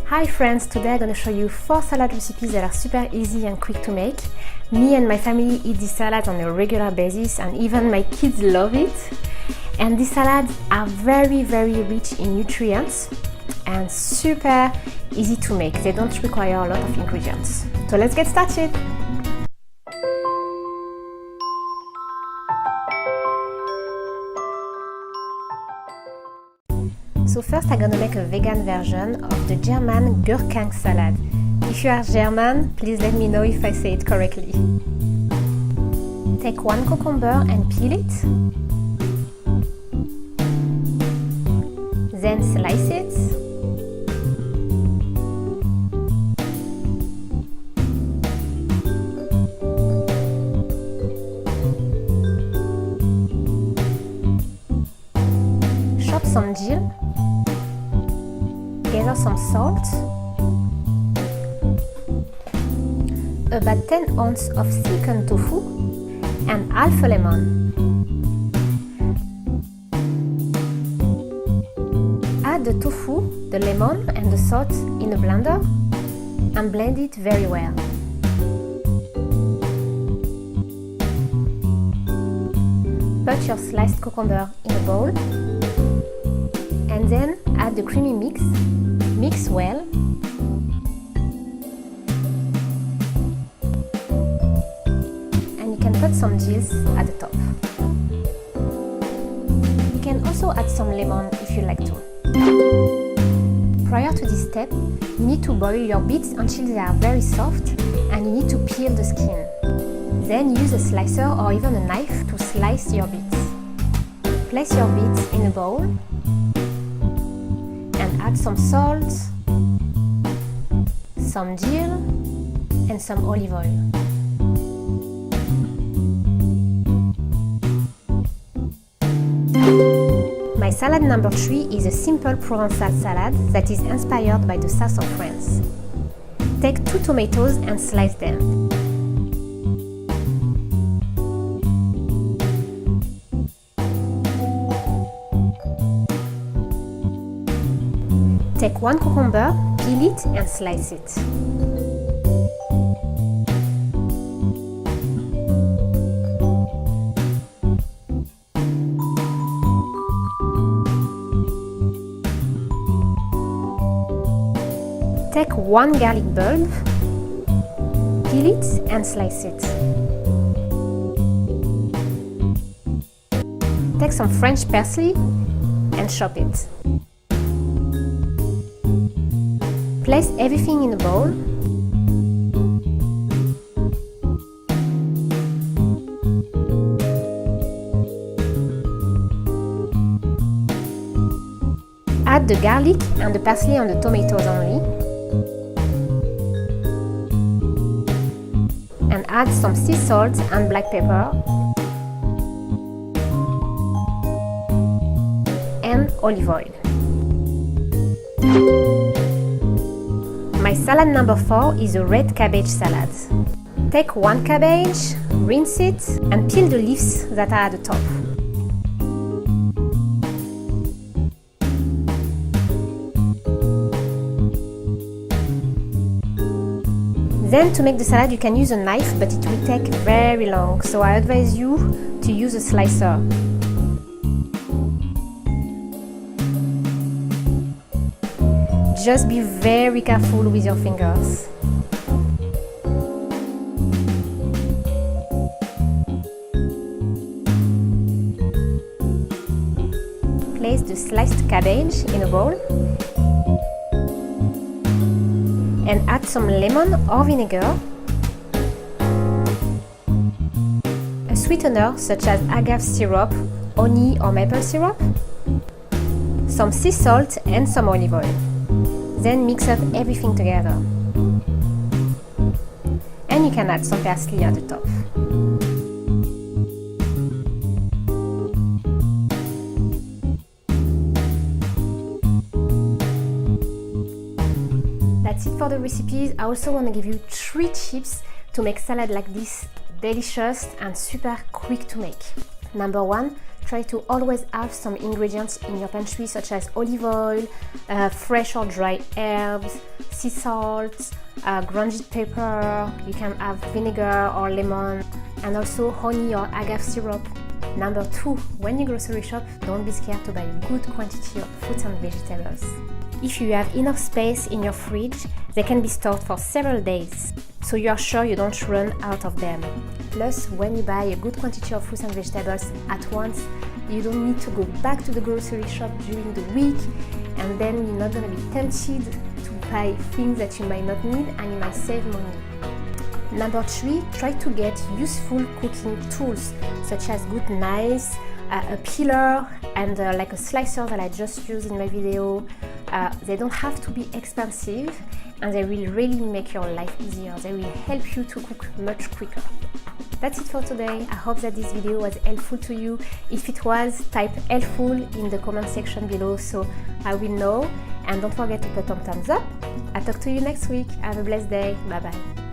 Hi friends, today I'm going to show you 4 salad recipes that are super easy and quick to make. Me and my family eat this salad on a regular basis and even my kids love it. And these salads are very rich in nutrients and super easy to make. They don't require a lot of ingredients. So let's get started! So first I'm gonna make a vegan version of the German Gurken salad. If you are German, please let me know if I say it correctly. Take 1 cucumber and peel it. Then slice it. Chop some dill. Gather some salt, about 10 ounces of silken tofu, and half a lemon. Add the tofu, the lemon, and the salt in a blender and blend it very well. Put your sliced cucumber in a bowl and then add the creamy mix. Mix well. And you can put some dill at the top. You can also add some lemon if you like to. Prior to this step, you need to boil your beets until they are very soft and you need to peel the skin. Then use a slicer or even a knife to slice your beets. Place your beets in a bowl and add some salt, some dill, and some olive oil. My salad number 3 is a simple Provençal salad that is inspired by the south of France. Take 2 tomatoes and slice them. Take 1 cucumber, peel it and slice it. Take 1 garlic bulb, peel it and slice it. Take some French parsley and chop it. Place everything in a bowl. Add the garlic and the parsley on the tomatoes only. And add some sea salt and black pepper. And olive oil. My salad number 4 is a red cabbage salad. Take 1 cabbage, rinse it, and peel the leaves that are at the top. Then to make the salad you can use a knife, but it will take very long, so I advise you to use a slicer. Just be very careful with your fingers. Place the sliced cabbage in a bowl and add some lemon or vinegar, a sweetener such as agave syrup, honey or maple syrup, some sea salt and some olive oil. Then mix up everything together. And you can add some parsley at the top. That's it for the recipes. I also want to give you 3 tips to make salad like this delicious and super quick to make. Number 1, try to always have some ingredients in your pantry, such as olive oil, fresh or dry herbs, sea salt, grounded pepper. You can have vinegar or lemon, and also honey or agave syrup. Number 2, when you grocery shop, don't be scared to buy a good quantity of fruits and vegetables. If you have enough space in your fridge, they can be stored for several days, so you are sure you don't run out of them. Plus, when you buy a good quantity of fruits and vegetables at once, you don't need to go back to the grocery shop during the week, and then you're not going to be tempted to buy things that you might not need, and you might save money. Number 3, try to get useful cooking tools, such as good knives, a peeler, and like a slicer that I just used in my video. They don't have to be expensive, and they will really make your life easier. They will help you to cook much quicker. That's it for today. I hope that this video was helpful to you. If it was, type helpful in the comment section below so I will know. And don't forget to put on thumbs up. I'll talk to you next week. Have a blessed day. Bye bye.